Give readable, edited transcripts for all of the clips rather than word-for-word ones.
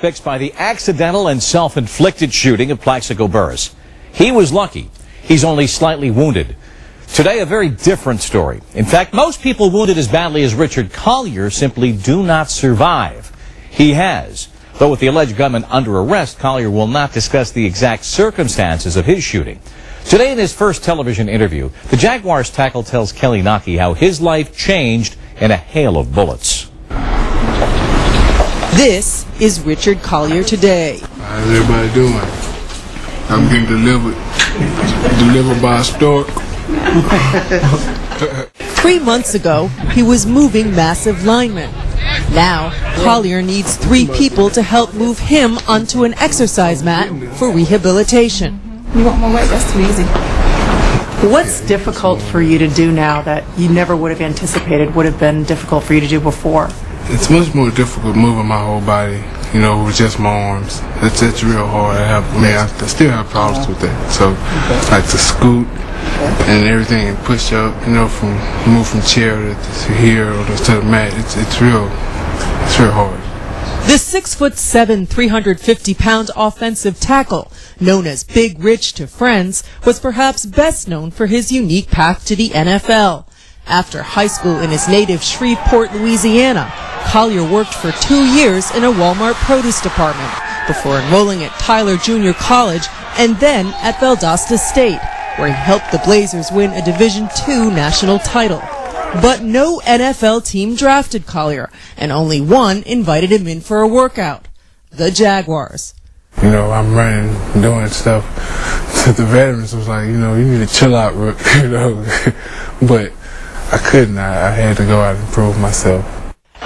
fixed by the accidental and self-inflicted shooting of Plaxico Burris. He was lucky. He's only slightly wounded. Today, a very different story. In fact, most people wounded as badly as Richard Collier simply do not survive. He has. Though with the alleged gunman under arrest, Collier will not discuss the exact circumstances of his shooting. Today, in his first television interview, the Jaguars tackle tells Kelly Naki how his life changed in a hail of bullets. This is Richard Collier today. How's everybody doing? I'm getting delivered by a stork. 3 months ago, he was moving massive linemen. Now, Collier needs 3 people to help move him onto an exercise mat for rehabilitation. You want more weight? That's too easy. What's difficult for you to do now that you never would have anticipated would have been difficult for you to do before? It's much more difficult moving my whole body, you know, with just my arms. It's real hard. I still have problems with that. So, like to scoot and everything and push up, you know, move from chair to here or to the mat. It's real hard. The 6'7", 350-pound offensive tackle, known as Big Rich to friends, was perhaps best known for his unique path to the NFL. After high school in his native Shreveport, Louisiana, Collier worked for 2 years in a Walmart produce department before enrolling at Tyler Junior College and then at Valdosta State, where he helped the Blazers win a Division II national title. But no NFL team drafted Collier, and only one invited him in for a workout: the Jaguars. You know, I'm running, doing stuff. So the veterans was like, you know, you need to chill out, Rook, you know. But I couldn't. I had to go out and prove myself.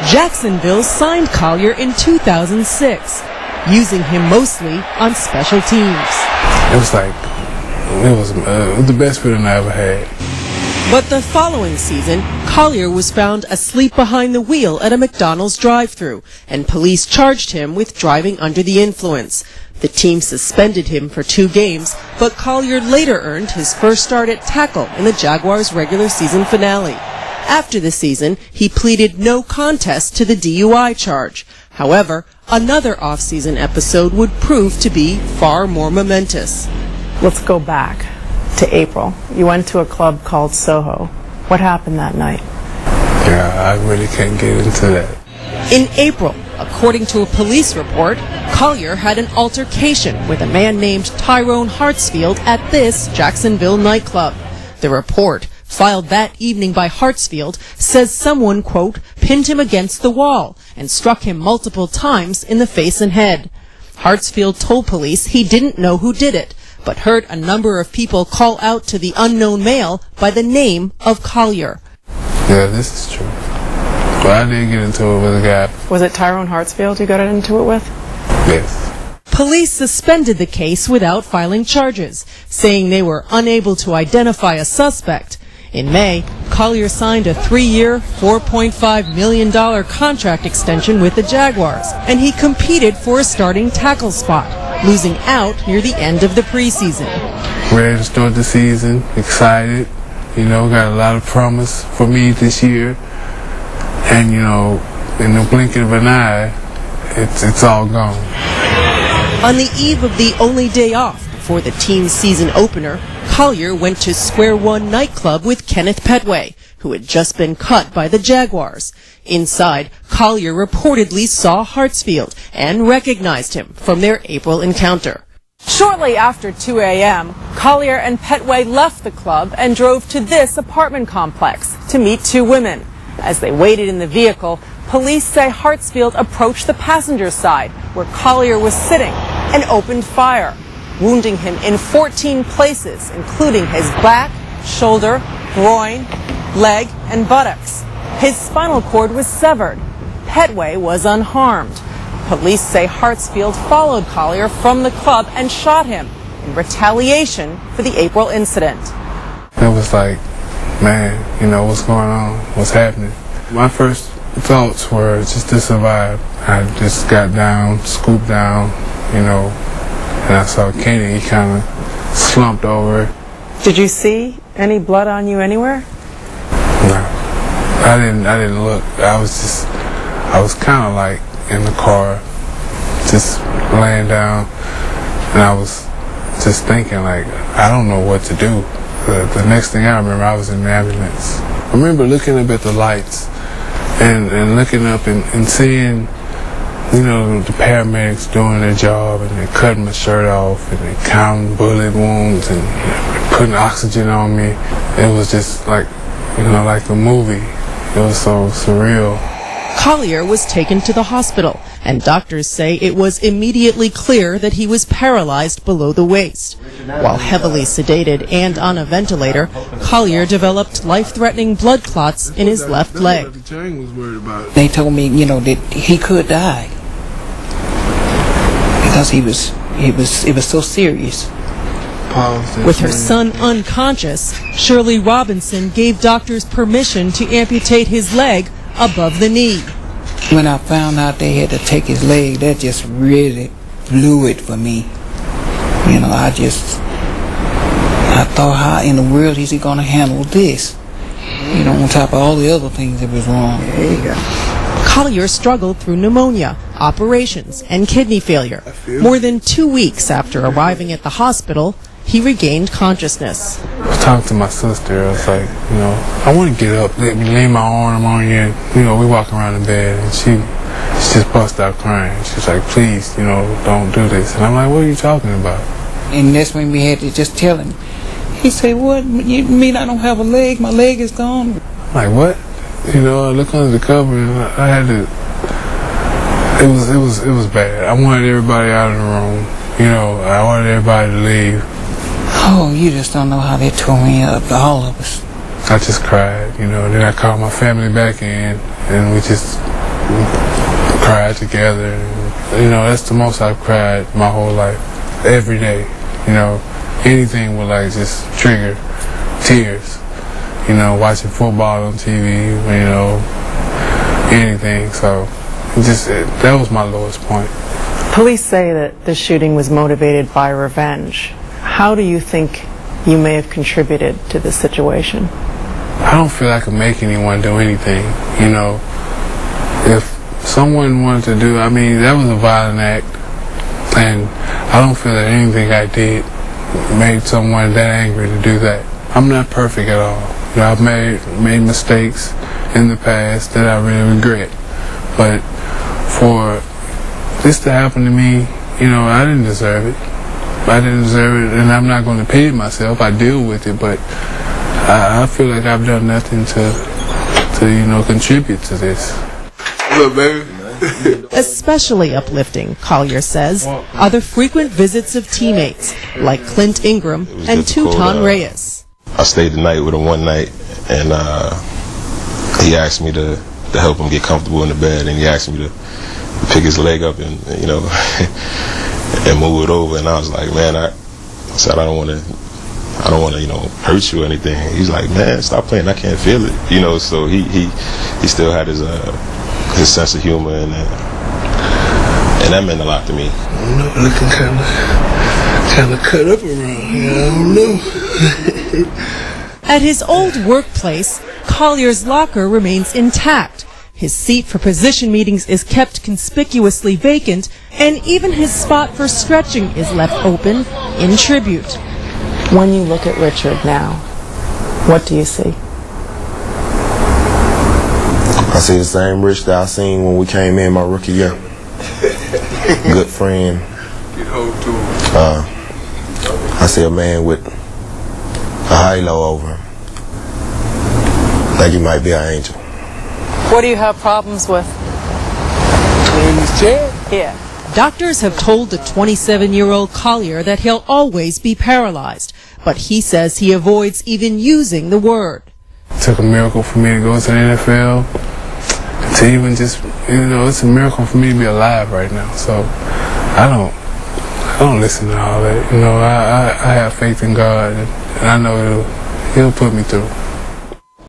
Jacksonville signed Collier in 2006, using him mostly on special teams. It was the best feeling I ever had. But the following season, Collier was found asleep behind the wheel at a McDonald's drive-thru, and police charged him with driving under the influence. The team suspended him for 2 games, but Collier later earned his first start at tackle in the Jaguars' regular season finale. After the season, he pleaded no contest to the DUI charge. However, another off-season episode would prove to be far more momentous. Let's go back to April. You went to a club called Soho. What happened that night? Yeah, I really can't get into that. In April, according to a police report, Collier had an altercation with a man named Tyrone Hartsfield at this Jacksonville nightclub. The report, filed that evening by Hartsfield, says someone, quote, pinned him against the wall and struck him multiple times in the face and head. Hartsfield told police he didn't know who did it, but heard a number of people call out to the unknown male by the name of Collier. Yeah, this is true. But I did get into it with a guy. Was it Tyrone Hartsfield you got into it with? Yes. Police suspended the case without filing charges, saying they were unable to identify a suspect. In May, Collier signed a 3-year, $4.5 million contract extension with the Jaguars, and he competed for a starting tackle spot, losing out near the end of the preseason. Ready to start the season, excited, you know, got a lot of promise for me this year. And, you know, in the blinking of an eye, it's all gone. On the eve of the only day off before the team's season opener, Collier went to Square One nightclub with Kenneth Petway, who had just been cut by the Jaguars. Inside, Collier reportedly saw Hartsfield and recognized him from their April encounter. Shortly after 2 a.m., Collier and Petway left the club and drove to this apartment complex to meet 2 women. As they waited in the vehicle, police say Hartsfield approached the passenger side, where Collier was sitting, and opened fire, wounding him in 14 places, including his back, shoulder, groin, leg, and buttocks. His spinal cord was severed. Petway was unharmed. Police say Hartsfield followed Collier from the club and shot him in retaliation for the April incident. It was like, man, you know, what's going on? What's happening? My first thoughts were just to survive. I just got down, scooped down, you know, and I saw Kenny. He kind of slumped over. Did you see any blood on you anywhere? No, I didn't look. I was kind of like in the car, just laying down, and I was just thinking, like, I don't know what to do. The next thing I remember, I was in the ambulance. I remember looking up at the lights and looking up and seeing, you know, the paramedics doing their job, and they're cutting my shirt off and they're counting bullet wounds and putting oxygen on me. It was just like, you know, like a movie. It was so surreal. Collier was taken to the hospital, and doctors say it was immediately clear that he was paralyzed below the waist. While heavily sedated and on a ventilator, Collier developed life-threatening blood clots in his left leg. They told me, you know, that he could die because it was so serious. With her son unconscious, Shirley Robinson gave doctors permission to amputate his leg above the knee. When I found out they had to take his leg, that just really blew it for me. You know, I thought, how in the world is he going to handle this? You know, on top of all the other things that was wrong. There you go. Collier struggled through pneumonia, operations, and kidney failure. More than 2 weeks after arriving at the hospital, he regained consciousness. I was talking to my sister. I was like, you know, I want to get up, let me lay my arm on you. And, you know, we walk around in bed, and she just bust out crying. She's like, please, you know, don't do this. And I'm like, what are you talking about? And that's when we had to just tell him. He said, what? You mean I don't have a leg? My leg is gone? I'm like, what? You know, I look under the cover, and I had to. It was bad. I wanted everybody out of the room. You know, I wanted everybody to leave. Oh, you just don't know how they tore me up, all of us. I just cried, you know. Then I called my family back in, and we just cried together. And, you know, that's the most I've cried my whole life. Every day, you know, anything would like just trigger tears. You know, watching football on TV, you know, anything. So, that was my lowest point. Police say that the shooting was motivated by revenge. How do you think you may have contributed to this situation? I don't feel I can make anyone do anything, you know. If someone wanted to do, I mean, that was a violent act, and I don't feel that anything I did made someone that angry to do that. I'm not perfect at all. You know, I've made mistakes in the past that I really regret, but for this to happen to me, you know, I didn't deserve it. I didn't deserve it, and I'm not going to pity myself. I deal with it, but I feel like I've done nothing to you know, contribute to this. Look, baby. Especially uplifting, Collier says, are the frequent visits of teammates like Clint Ingram and Tuton Reyes. I stayed the night with him one night, and he asked me to help him get comfortable in the bed, and he asked me to pick his leg up and, you know, and move it over. And I was like, man, I said, I don't want to, you know, hurt you or anything. He's like, man, stop playing, I can't feel it, you know. So he still had his sense of humor, and that meant a lot to me. I'm not looking kind of cut up around here. I don't know. At his old workplace, Collier's locker remains intact. His seat for position meetings is kept conspicuously vacant, and even his spot for stretching is left open in tribute. When you look at Richard now, what do you see? I see the same Rich that I seen when we came in my rookie year. Good friend. I see a man with a halo over him. Like he might be an angel. What do you have problems with? In his chair? Yeah. Doctors have told the 27-year-old Collier that he'll always be paralyzed, but he says he avoids even using the word. It took a miracle for me to go to the NFL. To even just, you know, it's a miracle for me to be alive right now. So I don't listen to all that. You know, I have faith in God, and I know he'll put me through.